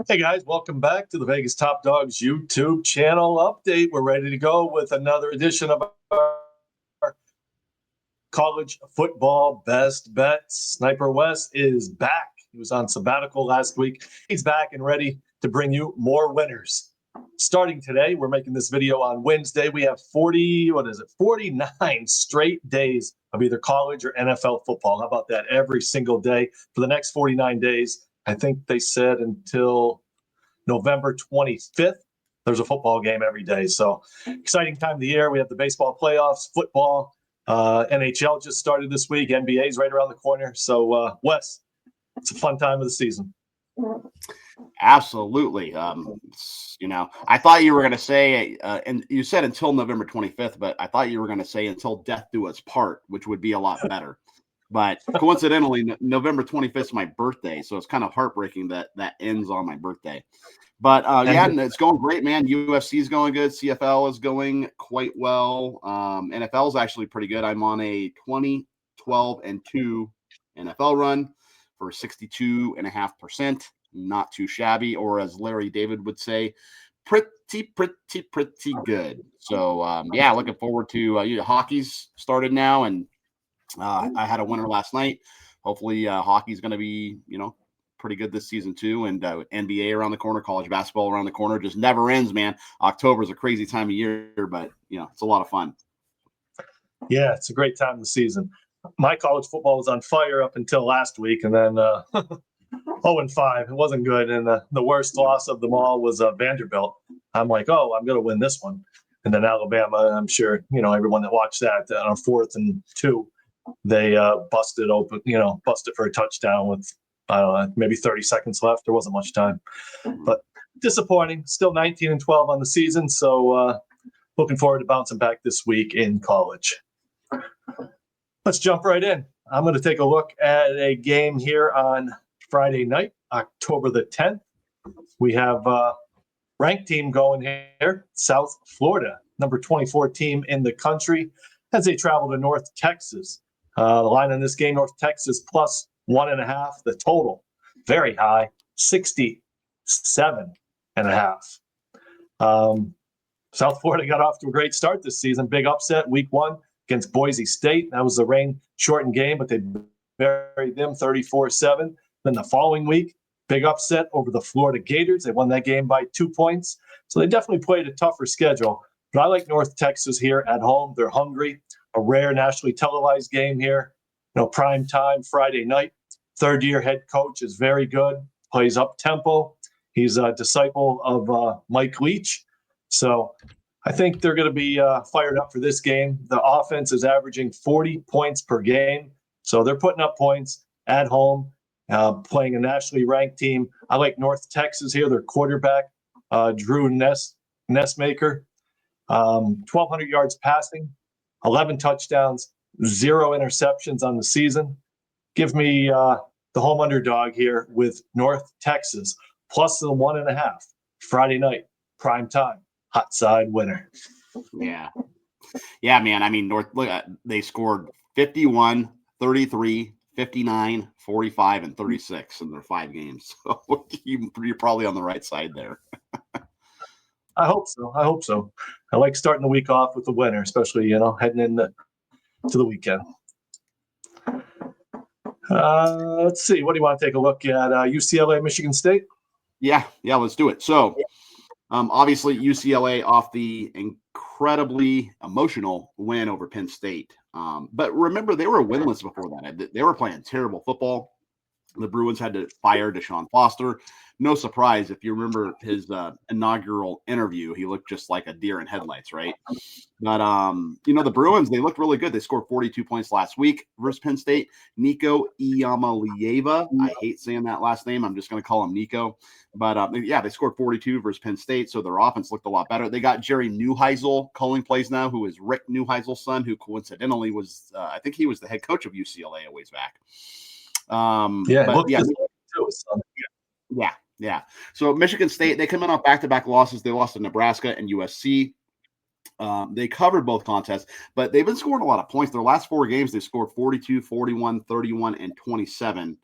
Hey guys, welcome back to the Vegas Top Dogs YouTube channel update. We're ready to go with another edition of our college football best bets. Sniper West is back. He was on sabbatical last week. He's back and ready to bring you more winners. Starting today, we're making this video on Wednesday. We have 49 straight days of either college or NFL football. How about that? Every single day for the next 49 days. I think they said until November 25th, there's a football game every day. So exciting time of the year. We have the baseball playoffs, football, NHL just started this week. NBA's right around the corner. So Wes, it's a fun time of the season. Absolutely. I thought you were going to say, and you said until November 25th, but I thought you were going to say until death do us part, which would be a lot better. But coincidentally, November 25th is my birthday, so it's kind of heartbreaking that ends on my birthday. But it's going great, man. UFC is going good. CFL is going quite well. NFL is actually pretty good. I'm on a 20, 12, and 2 NFL run for 62.5%. Not too shabby, or as Larry David would say, pretty good. So, looking forward to hockey's started now, and I had a winner last night. Hopefully, hockey's going to be, pretty good this season too, and NBA around the corner, college basketball around the corner. Just never ends, man. October is a crazy time of year, but it's a lot of fun. Yeah, it's a great time of the season. My college football was on fire up until last week, and then 0-5. It wasn't good, and the worst loss of them all was Vanderbilt. I'm like, I'm going to win this one. And then Alabama, I'm sure everyone that watched that on 4th and 2, they busted for a touchdown with maybe 30 seconds left. There wasn't much time, but disappointing. Still 19-12 on the season, so looking forward to bouncing back this week in college. Let's jump right in. I'm going to take a look at a game here on Friday night, October the 10th. We have a ranked team going here, South Florida, number 24 team in the country, as they travel to North Texas. The line on this game, North Texas plus 1.5. The total, very high, 67.5. South Florida got off to a great start this season. Big upset, week 1 against Boise State. That was a rain-shortened game, but they buried them 34-7. Then the following week, big upset over the Florida Gators. They won that game by 2 points. So they definitely played a tougher schedule. But I like North Texas here at home. They're hungry. A rare nationally televised game here. Prime time, Friday night. Third-year head coach is very good. Plays up-tempo. He's a disciple of Mike Leach. So I think they're going to be fired up for this game. The offense is averaging 40 points per game. So they're putting up points at home, playing a nationally ranked team. I like North Texas here. Their quarterback, Drew Nessmaker, 1,200 yards passing, 11 touchdowns, 0 interceptions on the season. Give me the home underdog here with North Texas, plus the 1.5. Friday night, prime time, hot side winner. Yeah, man. I mean, they scored 51, 33, 59, 45, and 36 in their 5 games. So you're probably on the right side there. I hope so. I like starting the week off with the winner, especially, heading into the weekend. Let's see. What do you want to take a look at? UCLA, Michigan State? Yeah, let's do it. So, obviously, UCLA off the incredibly emotional win over Penn State. But remember, they were winless before that. They were playing terrible football. The Bruins had to fire Deshaun Foster. No surprise, if you remember his inaugural interview, he looked just like a deer in headlights, right? But, the Bruins, they looked really good. They scored 42 points last week versus Penn State. Nico Iamaleava. I hate saying that last name. I'm just going to call him Nico. But, they scored 42 versus Penn State, so their offense looked a lot better. They got Jerry Neuheisel calling plays now, who is Rick Neuheisel's son, who coincidentally was, I think he was the head coach of UCLA a ways back. Yeah. So Michigan State, they come in off back-to-back losses. They lost to Nebraska and USC. They covered both contests, but they've been scoring a lot of points. Their last 4 games, they scored 42, 41, 31, and 27.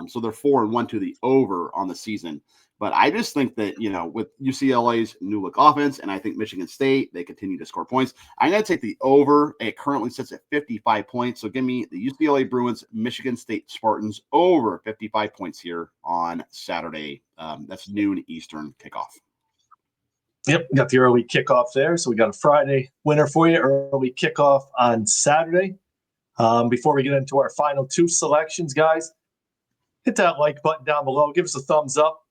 So they're 4-1 to the over on the season. But I just think that, with UCLA's new look offense, and I think Michigan State, they continue to score points. I'm going to take the over. It currently sits at 55 points. So give me the UCLA Bruins, Michigan State Spartans over 55 points here on Saturday. That's noon Eastern kickoff. Yep, got the early kickoff there. So we got a Friday winner for you, early kickoff on Saturday. Before we get into our final two selections, guys, hit that like button down below. Give us a thumbs up.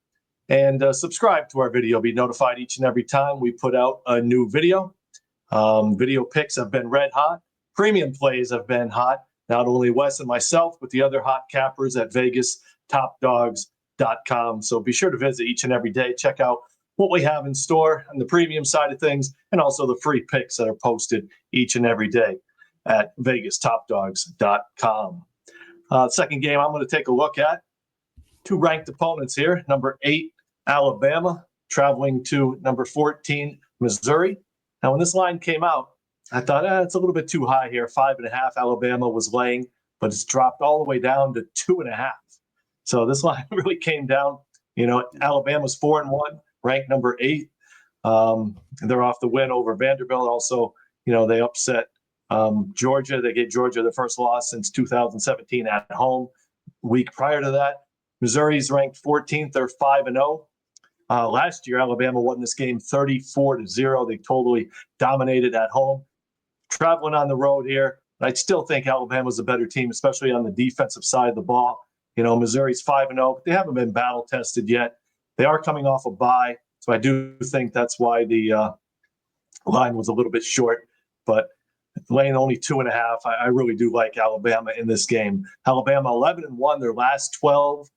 And subscribe to our video. Be notified each and every time we put out a new video. Video picks have been red hot. Premium plays have been hot. Not only Wes and myself, but the other hot cappers at VegasTopDogs.com. So be sure to visit each and every day. Check out what we have in store on the premium side of things, and also the free picks that are posted each and every day at VegasTopDogs.com. Second game I'm going to take a look at. Two ranked opponents here. Number 8, Alabama, traveling to number 14, Missouri. Now, when this line came out, I thought, it's a little bit too high here. 5.5 Alabama was laying, but it's dropped all the way down to 2.5. So this line really came down. Alabama's 4-1, ranked number 8. They're off the win over Vanderbilt. Also, they upset Georgia. They gave Georgia their first loss since 2017 at home. Week prior to that, Missouri's ranked 14th. They're 5-0. Last year, Alabama won this game 34-0. They totally dominated at home. Traveling on the road here, I still think Alabama's a better team, especially on the defensive side of the ball. Missouri's 5-0, but they haven't been battle tested yet. They are coming off a bye, so I do think that's why the line was a little bit short. But laying only 2.5, I really do like Alabama in this game. Alabama 11-1, their last 12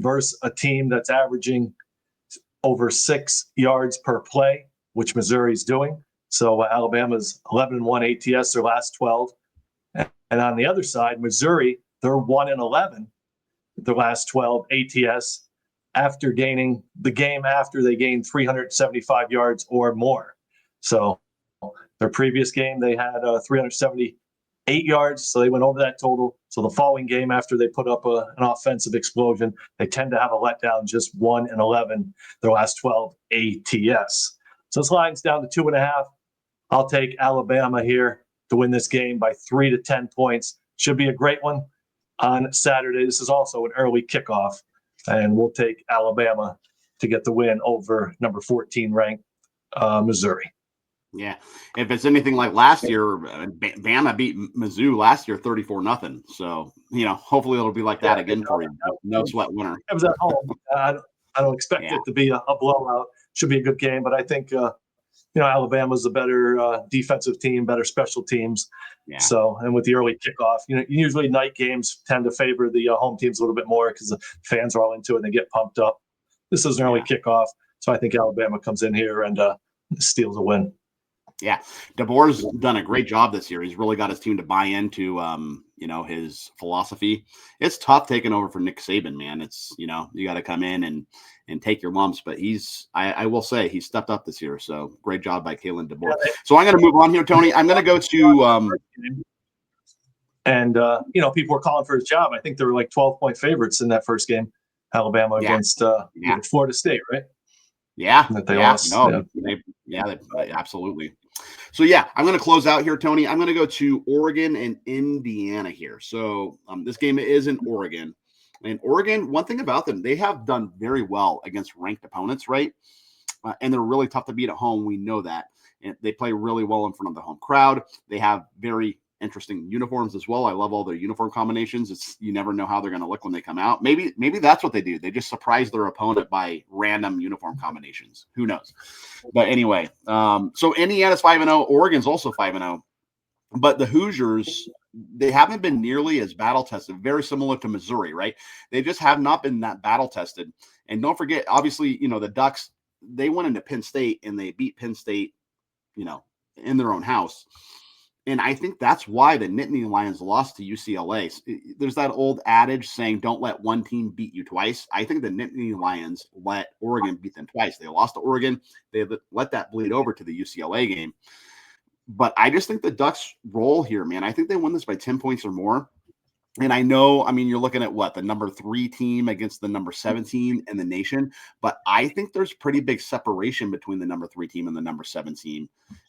versus a team that's averaging over 6 yards per play, which Missouri's doing. So Alabama's 11-1 ATS, their last 12. And on the other side, Missouri, they're 1-11, their last 12 ATS after gaining the game after they gained 375 yards or more. So their previous game, they had 378 yards, so they went over that total. So the following game, after they put up an offensive explosion, they tend to have a letdown, just 1-11, their last 12 ATS. So this line's down to 2.5. I'll take Alabama here to win this game by 3 to 10 points. Should be a great one on Saturday. This is also an early kickoff, and we'll take Alabama to get the win over number 14 ranked Missouri. Yeah, if it's anything like last year, Bama beat Mizzou last year 34-0. So hopefully it'll be like that again for you. No sweat winner. It was at home. I don't expect it to be a blowout. Should be a good game, but I think Alabama's a better defensive team, better special teams. Yeah. So, and with the early kickoff, usually night games tend to favor the home teams a little bit more because the fans are all into it and they get pumped up. This is an early kickoff, so I think Alabama comes in here and steals a win. Yeah, DeBoer's done a great job this year. He's really got his team to buy into, his philosophy. It's tough taking over for Nick Saban, man. It's, you got to come in and take your lumps. But I will say, he stepped up this year. So great job by Kalen DeBoer. So I'm going to move on here, Tony. I'm going to go to people were calling for his job. I think there were like 12-point favorites in that first game, Alabama against Florida State, right? Yeah, that they lost. Absolutely. So, I'm going to close out here, Tony. I'm going to go to Oregon and Indiana here. So this game is in Oregon. And Oregon, one thing about them, they have done very well against ranked opponents, right? And they're really tough to beat at home. We know that. And they play really well in front of the home crowd. They have very interesting uniforms as well. I love all their uniform combinations. You never know how they're going to look when they come out. Maybe that's what they do. They just surprise their opponent by random uniform combinations. Who knows? But anyway, so Indiana's 5-0. Oregon's also 5-0. But the Hoosiers, they haven't been nearly as battle tested. Very similar to Missouri, right? They just have not been that battle tested. And don't forget, obviously, the Ducks, they went into Penn State and they beat Penn State, in their own house. And I think that's why the Nittany Lions lost to UCLA. There's that old adage saying, don't let one team beat you twice. I think the Nittany Lions let Oregon beat them twice. They lost to Oregon. They let that bleed over to the UCLA game. But I just think the Ducks roll here, man. I think they win this by 10 points or more. And I know, I mean, you're looking at what, the number 3 team against the number 7 team in the nation, but I think there's pretty big separation between the number 3 team and the number 7 team.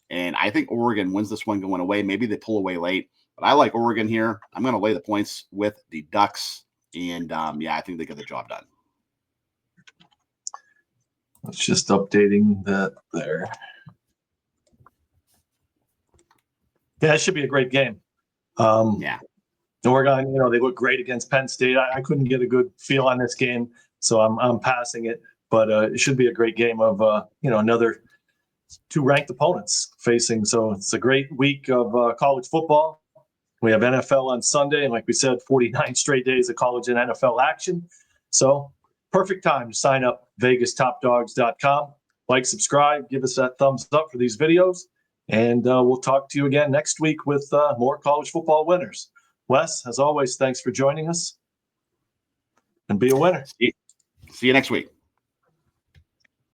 And I think Oregon wins this one going away. Maybe they pull away late, but I like Oregon here. I'm going to lay the points with the Ducks. And yeah, I think they get the job done. It's just updating that there. Yeah, it should be a great game. Yeah. Oregon, they look great against Penn State. I couldn't get a good feel on this game, so I'm passing it. But it should be a great game of another 2 ranked opponents facing. So it's a great week of college football. We have NFL on Sunday, and like we said, 49 straight days of college and NFL action. So perfect time to sign up. VegasTopDogs.com. Like, subscribe, give us that thumbs up for these videos, and we'll talk to you again next week with more college football winners. Wes, as always, thanks for joining us, and be a winner. See you next week.